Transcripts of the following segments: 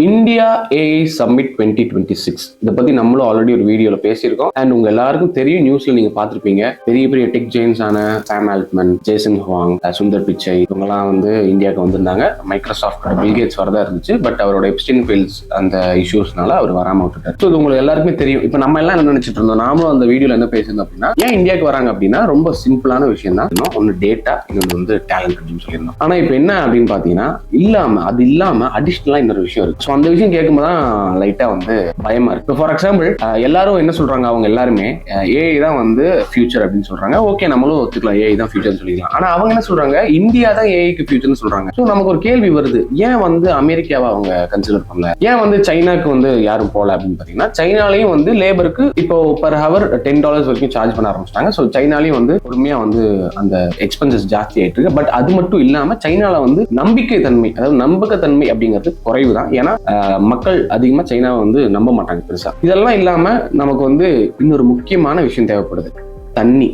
India AI submit 2026 இதை பத்தி நம்மளும் ஆல்ரெடி ஒரு வீடியோல பேசியிருக்கோம். அண்ட் உங்க எல்லாருக்கும் தெரியும், நியூஸ்ல நீங்க பார்த்திருப்பீங்க, பெரிய பெரிய டெக் ஜெயின்ஸ் ஆன சாம் Altman, Jason Huang, Sundar Pichai இவங்கெல்லாம் வந்து இந்தியாவுக்கு வந்திருந்தாங்க. மைக்ரோசாஃப்ட் பில் கேட்ஸ் வரதா இருந்துச்சு. பட் அவரோட எப்ஸ்டீன் ஃபைல்ஸ் அந்த இஷ்யூஸ்னால அவர் வராம விட்டுட்டார். ஸோ இது உங்களுக்கு எல்லாருக்குமே தெரியும். இப்போ நம்ம எல்லாம் என்ன நினைச்சிட்டு இருந்தோம், நாமளும் அந்த வீடியோல என்ன பேசியிருந்தோம் அப்படின்னா, ஏன் இந்தியாவுக்கு வராங்க அப்படின்னா ரொம்ப சிம்பிளான விஷயம் தான். ஒன்னு டேட்டா, இன்னொன்று வந்து டேலண்ட் அப்படின்னு சொல்லியிருந்தோம். ஆனா இப்போ என்ன அப்படின்னு பாத்தீங்கன்னா, அது இல்லாம அடிஷனலா இன்னொரு விஷயம் இருக்கு. ஸோ அந்த விஷயம் கேட்கும்போது தான் லைட்டா வந்து பயமா இருக்கு. ஃபார் எக்ஸாம்பிள், எல்லாரும் என்ன சொல்றாங்க, அவங்க எல்லாருமே ஏஐ தான் வந்து ஃபியூச்சர் அப்படின்னு சொல்றாங்க. ஓகே, நம்மளும் ஒத்துக்கலாம், ஏஐ தான் ஃபியூச்சர்னு சொல்லிக்கலாம். ஆனா அவங்க என்ன சொல்றாங்க, இந்தியா தான் ஏஐக்கு ஃபியூச்சர்னு சொல்றாங்க. ஸோ நமக்கு ஒரு கேள்வி வருது, ஏன் வந்து அமெரிக்காவை அவங்க கன்சிடர் பண்ணல, ஏன் வந்து சைனாக்கு வந்து யாரும் போல அப்படின்னு பாத்தீங்கன்னா, சைனாலையும் வந்து லேபருக்கு இப்போ பர் ஹவர் $10 வரைக்கும் சார்ஜ் பண்ண ஆரம்பிச்சிட்டாங்க. ஸோ சைனாலையும் வந்து பொறுமையா வந்து அந்த எக்ஸ்பென்சஸ் ஜாஸ்தி ஆயிட்டு இருக்கு. பட் அது மட்டும் இல்லாம சைனால வந்து நம்பிக்கைத்தன்மை, அதாவது நம்பகத்தன்மை அப்படிங்கிறது குறைவு தான். ஏன்னா மக்கள் அதிகமா சைனாவை வந்து நம்ப மாட்டாங்க பெருசா. இதெல்லாம் இல்லாம நமக்கு வந்து இன்னொரு முக்கியமான விஷயம் தேவைப்படுது, தண்ணி.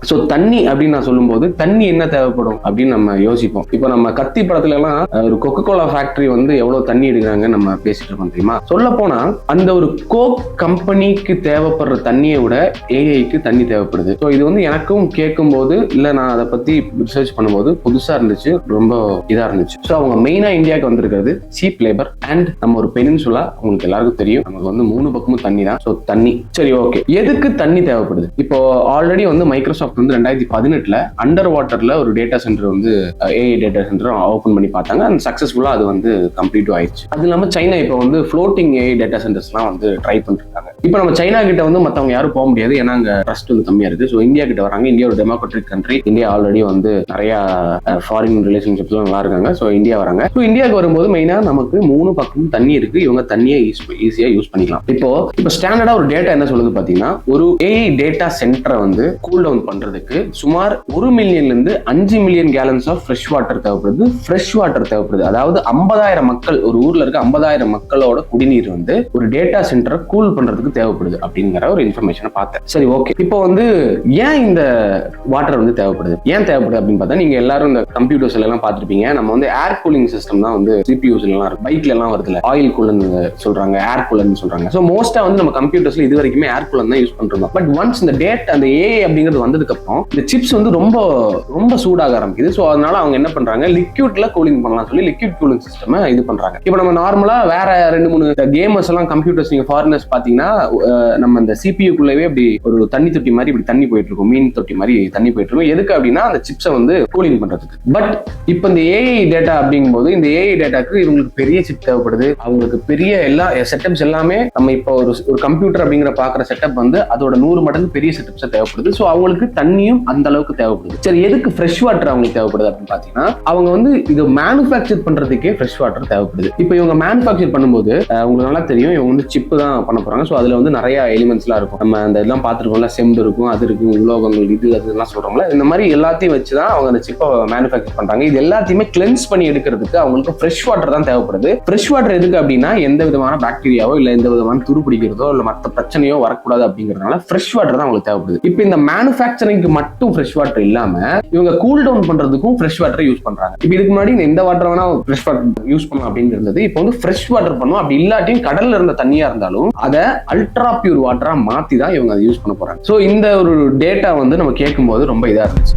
ஸோ தண்ணி அப்படின்னு நான் சொல்லும்போது, தண்ணி என்ன தேவைப்படும் அப்படின்னு நம்ம யோசிப்போம். இப்போ நம்ம கத்தி படத்துல எல்லாம் ஒரு கொக்கோ கோலா ஃபேக்டரி வந்து எவ்வளவு தண்ணி எடுக்கிறாங்க நம்ம பேசிட்டு இருக்கோம் தெரியுமா. சொல்ல போனா அந்த ஒரு கோக் கம்பெனிக்கு தேவைப்படுற தண்ணியை விட ஏஐக்கு தண்ணி தேவைப்படுது. ஸோ இது வந்து எனக்கும் கேட்கும் போது, இல்ல நான் அதை பத்தி ரிசர்ச் பண்ணும்போது புதுசா இருந்துச்சு, ரொம்ப இதா இருந்துச்சு. ஸோ அவங்க மெயினா இந்தியாவுக்கு வந்திருக்கிறது சீப் லேபர் அண்ட் நம்ம ஒரு பெனின்சுலா. உங்களுக்கு எல்லாருக்கும் தெரியும், நமக்கு வந்து 3 பக்கமும் தண்ணி தான். ஸோ தண்ணி, சரி ஓகே, எதுக்கு தண்ணி தேவைப்படுது? இப்போ ஆல்ரெடி வந்து மைக்ரோசாஃப்ட் வந்து 2018 அண்டர் வாட்டர்ல ஒரு டேட்டா சென்டர் வந்து ஏஐ டேட்டா சென்டர் ஓபன் பண்ணி பார்த்தாங்க. அந்த சக்சஸ்ஃபுல்லா அது வந்து கம்ப்ளீட் ஆயிடுச்சு. அது இல்லாம சைனா இப்போ வந்து ஃப்ளோட்டிங் ஏஐ டேட்டா சென்டர்ஸ்லாம் வந்து ட்ரை பண்ணிருக்காங்க. இப்போ நம்ம சைனா கிட்ட வந்து மத்தவங்க யாரும் போக முடியாது, ஏன்னா அங்க ட்ரஸ்ட் வந்து கம்மியா இருக்கு. ஸோ இந்தியா கிட்ட வராங்க. இந்தியா ஒரு டெமோக்ராட்டிக் கண்ட்ரி. இந்தியா ஆல்ரெடி வந்து நிறைய ஃபாரின் ரிலேஷன்ஷிப்ஸ்லாம் நல்லா இருக்காங்க. ஸோ இந்தியா வராங்க. ஸோ இந்தியாவுக்கு வரும்போது மெயினா நமக்கு 3 பக்கமும் தண்ணி இருக்கு. இவங்க தண்ணியை ஈஸியா யூஸ் பண்ணிக்கலாம். இப்போ ஸ்டாண்டர்டா ஒரு டேட்டா என்ன சொல்லுது பாத்தீங்கன்னா, ஒரு ஏஐ டேட்டா சென்டரை வந்து கூல் டவுன் பண்றதுக்கு சுமார் 1 மில்லியன்ல இருந்து 5 million gallons of fresh water தேவைப்படுது. ஃப்ரெஷ் வாட்டர் தேவைப்படுது, அதாவது 50,000 மக்கள், ஒரு ஊர்ல இருக்க 50,000 மக்களோட குடிநீர் வந்து ஒரு டேட்டா சென்டரை கூல் பண்றதுக்கு தேவைப்படுது அப்படிங்கிற ஒரு இன்ஃபர்மேஷனை பார்த்தேன். சரி ஓகே, இப்போ வந்து ஏன் இந்த வாட்டர் வந்து தேவைப்படுது, ஏன் தேவைப்படுது அப்படின்னு பார்த்தா, நீங்க எல்லாரும் இந்த கம்ப்யூட்டர்ஸ் எல்லாம் பார்த்திருப்பீங்க. நம்ம வந்து ஏர் கூலிங் சிஸ்டம் தான் வந்து சிபியூஸ் எல்லாம் இருக்கு, பைக்ல எல்லாம் வருதுல, ஆயில் கூலர்னு சொல்றாங்க, ஏர் கூலர்னு சொல்றாங்க. ஸோ மோஸ்டா வந்து நம்ம கம்ப்யூட்டர்ஸ்ல இது வரைக்குமே ஏர் கூலர் தான் யூஸ் பண்றோம். பட் ஒன்ஸ் இந்த அந்த ஏஐ அப்படிங்கிறது வந்ததுக்கு அப்புறம் இந்த சிப்ஸ் வந்து ரொம்ப ரொம்ப சூடாக ஆரம்பிக்குது. ஸோ அதனால அவங்க என்ன பண்றாங்க, லிக்விட்ல கூலிங் பண்ணலாம் சொல்லி லிக்விட் கூலிங் சிஸ்டம் இது பண்றாங்க. இப்போ நம்ம நார்மலா வேற 2-3 கேமர்ஸ் எல்லாம் கம்ப்யூட்டர்ஸ், நீங்க ஃபாரினர்ஸ் பாத்தீங்கன்னா, நம்ம இந்த சிபியூக்குள்ளவே அப்படி ஒரு தண்ணி தொட்டி மாதிரி இப்படி தண்ணி போயிட்டு இருக்கும், மீன் தொட்டி மாதிரி தண்ணி போயிட்டு இருக்கும். எதுக்கு அப்படின்னா அந்த சிப்ஸை வந்து கூலிங் பண்றதுக்கு. பட் இப்போ இந்த ஏஐ டேட்டா அப்படிங்கும்போது, இந்த ஏஐ டேட்டாக்கு இவங்களுக்கு பெரிய சிப் தேவைப்படுது. அவங்களுக்கு பெரிய எல்லா செட்டப்ஸ் எல்லாமே நம்ம இப்போ ஒரு கம்ப்யூட்டர் அப்படிங்கிற பாக்குற செட்டப் வந்து அதோட 100 மடங்கு பெரிய செட்டப்ஸ் தேவைப்படுது. ஸோ அவங்களுக்கு தண்ணியும் அந்த அளவுக்கு தேவைப்படுது. சரி, எதுக்கு ஃப்ரெஷ் வாட்டர் அவங்களுக்கு தேவைப்படுது அப்படின்னு பாத்தீங்கன்னா, அவங்க வந்து இது மேனுஃபேக்சர் பண்றதுக்கே ஃப்ரெஷ் வாட்டர் தேவைப்படுது. இப்போ இவங்க மேனுஃபேக்சர் பண்ணும்போது உங்களுக்கு நல்லா தெரியும், இவங்க வந்து சிப் தான் பண்ண போறாங்க. ஸோ அதுல வந்து நிறைய எலிமெண்ட்ஸ் எல்லாம் இருக்கும். நம்ம அந்த இதெல்லாம் பார்த்துருக்கோம்ல, செம்பு இருக்கும், அது இருக்கும், உலோகங்கள், இது அதெல்லாம் சொல்றோம்ல. இந்த மாதிரி எல்லாத்தையும் வச்சுதான் அவங்க அந்த சிப்பை மேனுஃபேக்சர் பண்றாங்க. இது எல்லாத்தையுமே கிளென்ஸ் பண்ணி எடுக்கிறதுக்கு அவங்களுக்கு ஃப்ரெஷ் வாட்டர் தான் தேவைப்படுது. ஃப்ரெஷ் வாட்டர் எதுக்கு அப்படின்னா, எந்த விதமான பாக்டீரியாவோ இல்ல எந்த விதமான துரு பிடிக்கிறதோ இல்ல மற்ற பிரச்சனையோ வரக்கூடாது அப்படிங்கிறதுனால ஃப்ரெஷ் வாட்டர் தான் அவங்களுக்கு தேவைப்படுது. இப்போ இந்த மேனுஃபேக்சரிங்க்கு மட்டும் ஃப்ரெஷ் வாட்டர் இல்லாம இவங்க கூல் டவுன் பண்றதுக்கும் ஃப்ரெஷ் வாட்டர் யூஸ் பண்றாங்க. இப்போ இதுக்கு முன்னாடி இந்த வாட்டர் வேணா ஃப்ரெஷ் வாட்டர் யூஸ் பண்ணலாம் அப்படிங்கிறது, இப்போ வந்து ஃப்ரெஷ் வாட்டர் பண்ணும். அப்படி இல்லாட்டியும் கடல்ல இருந்த தண்ணியா இருந்தாலும் அதை அல்ட்ரா பியூர் வாட்டரா மாத்தி தான் இவங்க அதை யூஸ் பண்ண போறாங்க. ஸோ இந்த ஒரு டேட்டா வந்து நம்ம கேட்கும் போது ரொம்ப இதா இருந்துச்சு.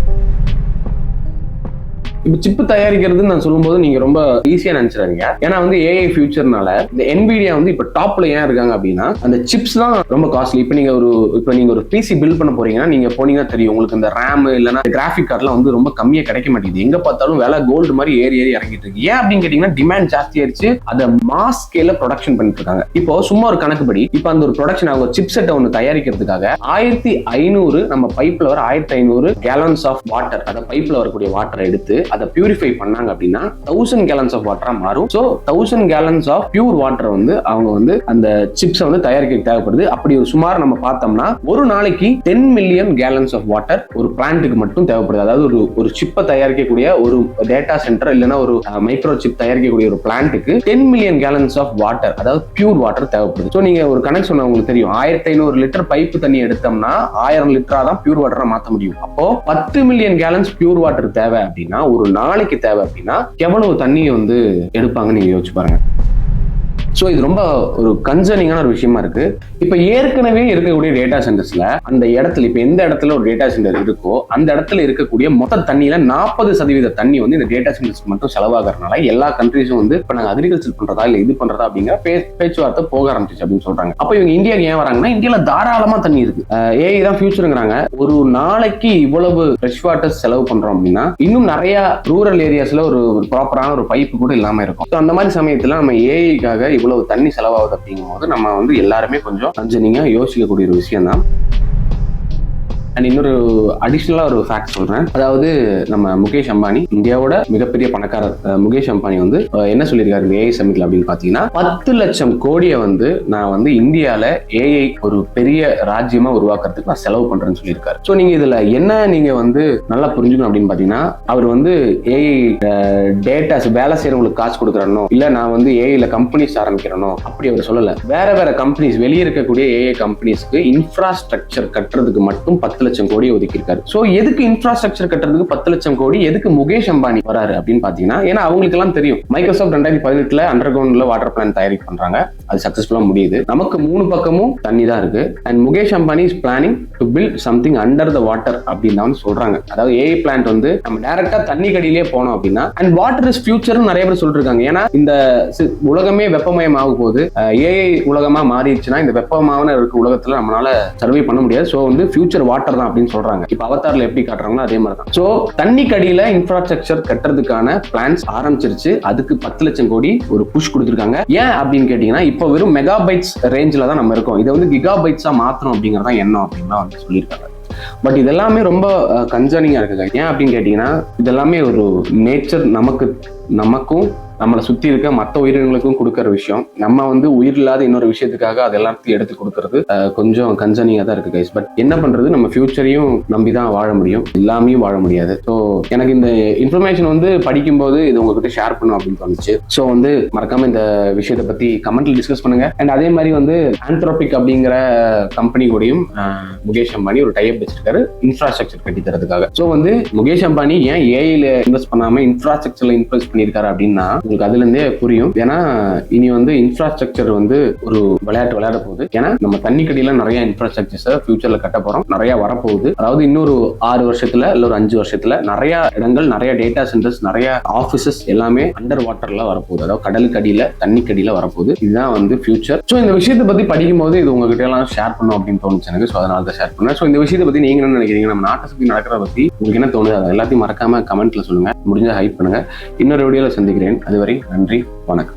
இப்போ சிப்பு தயாரிக்கிறதுன்னு நான் சொல்லும்போது நீங்க ரொம்ப ஈஸியா நினைச்சிடாதீங்க. ஏன்னா வந்து ஏஐ ஃபியூச்சர்னால இந்த NVIDIA வந்து இப்போ டாப்ல ஏன் இருக்காங்க அப்படின்னா, அந்த சிப்ஸ் தான் ரொம்ப காஸ்ட்லி. இப்போ நீங்க ஒரு பிசி பில்ட் பண்ண போறீங்கன்னா, நீங்க போனீங்கன்னா தெரியும் உங்களுக்கு இந்த ரேம் இல்லைன்னா கிராஃபிக் கார்ட்லாம் வந்து ரொம்ப கம்மியா கிடைக்க மாட்டேங்குது. எங்க பார்த்தாலும் விலை கோல்டு மாதிரி ஏறி இறங்கிட்டு இருக்கு. ஏன் அப்படின்னு கேட்டீங்கன்னா, டிமாண்ட் ஜாஸ்தி ஆயிடுச்சு. அதை மாஸ் ஸ்கேல்ல ப்ரொடக்ஷன் பண்ணிட்டு இருக்காங்க. இப்போ சும்மா ஒரு கணக்குப்படி, இப்போ அந்த ஒரு ப்ரொடக்ஷன் அவங்க சிப் செட்டை ஒன்று தயாரிக்கிறதுக்காக 1500 நம்ம பைப்ல வர 1500 கேலன்ஸ் ஆஃப் வாட்டர், அதை பைப்ல வரக்கூடிய வாட்டரை எடுத்து அதை பியூரிஃபை பண்ணாங்க அப்படின்னா 1000 கேலன்ஸ் ஆஃப் வாட்டரா மாறும். So 1000 gallons of pure water வந்து அவங்க வந்து அந்த சிப்ஸை வந்து தயாரிக்க தேவைப்படுது. அப்படி ஒரு சுமார் நம்ம பார்த்தோம்னா ஒரு நாளைக்கு 10 மில்லியன் கேலன்ஸ் ஆஃப் வாட்டர் ஒரு பிளான்ட்டுக்கு மட்டும் தேவைப்படுது. அதாவது ஒரு சிப்பை தயாரிக்கக்கூடிய ஒரு டேட்டா சென்டர் இல்லைன்னா ஒரு மைக்ரோ சிப் தயாரிக்கக்கூடிய ஒரு பிளான்ட்டுக்கு 10 மில்லியன் கேலன்ஸ் ஆஃப் வாட்டர், அதாவது பியூர் வாட்டர் தேவைப்படுது. ஸோ நீங்க ஒரு கணக்கு சொன்ன உங்களுக்கு தெரியும், 1500 லிட்டர் பைப்பு தண்ணி எடுத்தோம்னா 1000 லிட்டரா தான் பியூர் வாட்டரை மாற்ற முடியும். அப்போ 10 மில்லியன் கேலன்ஸ் பியூர் வாட்டர் தேவை அப்படின்னா, ஒரு நாளைக்கு தேவை அப்படின்னா எவ்வளவு தண்ணியை வந்து எடுப்பாங்க நீங்க யோசிச்சு பாருங்க. ஸோ இது ரொம்ப ஒரு கன்சர்னிங்கான ஒரு விஷயமா இருக்கு. இப்ப ஏற்கனவே இருக்கக்கூடிய டேட்டா சென்டர்ஸ்ல அந்த இடத்துல இப்ப எந்த இடத்துல ஒரு டேட்டா சென்டர் இருக்கோ அந்த இடத்துல இருக்கக்கூடிய மொத்த தண்ணியில 40% தண்ணி வந்து இந்த டேட்டா சென்டர்ஸ்க்கு மட்டும் செலவாகிறதுனால எல்லா கண்ட்ரீஸும் வந்து இப்ப நாங்க அக்ரிகல்ச்சர் பண்றதா இல்ல இது பண்றதா அப்படிங்கிற பேச்சுவார்த்தை போக ஆரம்பிச்சு அப்படின்னு சொல்றாங்க. அப்ப இவங்க இந்தியாவுக்கு ஏன் வராங்கன்னா இந்தியால தாராளமா தண்ணி இருக்கு, ஏஐ தான் ஃபியூச்சருங்கிறாங்க. ஒரு நாளைக்கு இவ்வளவு ஃப்ரெஷ் வாட்டர் செலவு பண்றோம் அப்படின்னா இன்னும் நிறைய ரூரல் ஏரியாஸ்ல ஒரு ப்ராப்பரான ஒரு பைப்பு கூட இல்லாம இருக்கும். அந்த மாதிரி சமயத்துல நம்ம ஏஐக்காக இவ்வளவு தண்ணி செலவாகுது அப்படிங்கும் போது நம்ம வந்து எல்லாருமே கொஞ்சம் கன்சர்னிங்கா யோசிக்கக்கூடிய ஒரு விஷயம் தான். அண்ட் இன்னொரு அடிஷனலா ஒரு ஃபேக்ட் சொல்றேன். அதாவது நம்ம முகேஷ் அம்பானி, இந்தியாவோட மிகப்பெரிய பணக்காரர் முகேஷ் அம்பானி வந்து என்ன சொல்லியிருக்காரு இந்த ஏஐ சமிட்ல அப்படின்னு பாத்தீங்கன்னா 10 லட்சம் கோடியை வந்து நான் வந்து இந்தியால ஏஐ ஒரு பெரிய ராஜ்யமா உருவாக்குறதுக்கு நான் செலவு பண்றேன்னு சொல்லியிருக்காரு. ஸோ நீங்க இதுல என்ன நீங்க வந்து நல்லா புரிஞ்சுக்கணும் அப்படின்னு பாத்தீங்கன்னா அவர் வந்து ஏஐ டேட்டாஸ் வேலை செய்யறவங்களுக்கு காசு கொடுக்குறனோ இல்ல நான் வந்து ஏஐல கம்பெனிஸ் ஆரம்பிக்கிறனோ அப்படி அவர் சொல்லல. வேற வேற கம்பெனிஸ் வெளியே இருக்கக்கூடிய ஏஐ கம்பெனிஸ்க்கு இன்ஃப்ராஸ்ட்ரக்சர் கட்டுறதுக்கு மட்டும் 10 லட்சம் கோடி ஒதுக்கியிருக்காரு. சோ எதுக்கு இன்ஃப்ராஸ்ட்ரக்சர் கட்டுறதுக்கு 10 லட்சம் கோடி, எதுக்கு முகேஷ் அம்பானி வராரு அப்படின்னு பாத்தீங்கன்னா ஏன்னா அவங்களுக்கு எல்லாம் தெரியும் மைக்ரோசாஃப்ட் 2018 அண்டர் கிரவுண்ட்ல வாட்டர் பிளான் தயாரிக்க பண்றாங்க, அது சக்சஸ்ஃபுல்லா முடியுது. நமக்கு 3 பக்கமும் தண்ணி தான் இருக்கு. And Mukesh Ambani is planning to build something under the water அப்படின்னு தான் சொல்றாங்க. அதாவது ஏஐ பிளான்ட் வந்து நம்ம டைரக்டா தண்ணி கடியிலே போனோம் அப்படின்னா அண்ட் வாட்டர் இஸ் ஃபியூச்சர் நிறைய பேர் சொல்லிட்டு இருக்காங்க. ஏன்னா இந்த உலகமே வெப்பமயம் ஆகும் போது ஏஐ உலகமா மாறிடுச்சுன்னா இந்த வெப்பமான இருக்க உலகத்துல நம்மளால சர்வே பண்ண முடியாது. சோ வந்து ஃபியூச்சர் வாட்டர் தான் அப்படின்னு சொல்றாங்க. இப்ப அவதார்ல எப்படி காட்டுறாங்களோ அதே மாதிரி தான். சோ தண்ணி கடியில இன்ஃப்ராஸ்ட்ரக்சர் கட்டுறதுக்கான பிளான்ஸ் ஆரம்பிச்சிருச்சு. அதுக்கு 10 லட்சம் கோடி ஒரு புஷ் கொடுத்திருக்காங்க. ஏன் அப்படின்னு கேட்டீங்கன்னா இப்ப வெறும் மெகாபைட்ஸ் ரேஞ்சில தான் நம்ம இருக்கோம். இதை வந்து கிகாபைட்ஸா மாத்தணும் அப்படிங்கறதா எண்ணம் அப்படின்னு வந்து சொல்லியிருக்காங்க. பட் இதெல்லாமே ரொம்ப கன்சர்னிங்கா இருக்குங்க. ஏன் அப்படின்னு கேட்டீங்கன்னா இதெல்லாமே ஒரு நேச்சர் நமக்கும் நம்மளை சுத்தி இருக்க மற்ற உயிரினங்களுக்கும் கொடுக்கற விஷயம். நம்ம வந்து உயிர் இல்லாத இன்னொரு விஷயத்துக்காக அது எல்லாத்தையும் எடுத்து கொடுக்கறது கொஞ்சம் கன்சர்னிங்கா தான் இருக்கு கைஸ். பட் என்ன பண்றது, நம்ம ஃபியூச்சரையும் நம்பிதான் வாழ முடியும், எல்லாமையும் வாழ முடியாது. ஸோ எனக்கு இந்த இன்ஃபர்மேஷன் வந்து படிக்கும்போது இது உங்ககிட்ட ஷேர் பண்ணும் அப்படின்னு தோணுச்சு. ஸோ வந்து மறக்காம இந்த விஷயத்தை பத்தி கமெண்ட்ல டிஸ்கஸ் பண்ணுங்க. அண்ட் அதே மாதிரி வந்து ஆந்த்ரோபிக் அப்படிங்கிற கம்பெனி கூடயும் முகேஷ் அம்பானி ஒரு டைப் வச்சிருக்காரு இன்ஃப்ராஸ்ட்ரக்சர் கட்டி தரதுக்காக. ஸோ வந்து முகேஷ் அம்பானி ஏன் ஏஐல இன்வெஸ்ட் பண்ணாம இன்ஃப்ராஸ்ட்ரக்சர்ல இன்வெஸ்ட் பண்ணியிருக்காரு அப்படின்னா உங்களுக்கு அதுல இருந்தே புரியும். ஏன்னா இனி வந்து இன்ஃப்ராஸ்ட்ரக்சர் வந்து ஒரு விளையாட போகுது. ஏன்னா நம்ம தண்ணி கடியில நிறைய இன்ஃப்ராஸ்ட்ரக்சர்ஸ் ஃபியூச்சர்ல கட்ட போறோம், நிறைய வரப்போகுது. அதாவது இன்னொரு 6 வருஷத்துல இல்ல ஒரு 5 வருஷத்துல நிறைய இடங்கள், நிறைய டேட்டா சென்டர்ஸ், நிறைய ஆபீசஸ் எல்லாமே அண்டர் வாட்டர்ல வரப்போகுது. அதாவது கடலுக்கு அடியில தண்ணி கடியில வரப்போகுது. இதுதான் வந்து ஃபியூச்சர். ஸோ இந்த விஷயத்தை பத்தி படிக்கும் போது இது உங்ககிட்ட எல்லாம் ஷேர் பண்ணும் அப்படின்னு தோணுச்சு எனக்கு. ஸோ அதனால தான் ஷேர் பண்ணேன். ஸோ இந்த விஷயத்தை பத்தி நீங்க என்ன நினைக்கிறீங்க, நம்ம நாட்டை சுத்தி நடக்கிறத பத்தி உங்களுக்கு என்ன தோணுது, அதை எல்லாத்தையும் மறக்காம கமெண்ட்ல சொல்லுங்க. முடிஞ்சா ஹைப் பண்ணுங்க. இன்னொரு வீடியோல சந்திக்கிறேன். அதுவரை நன்றி, வணக்கம்.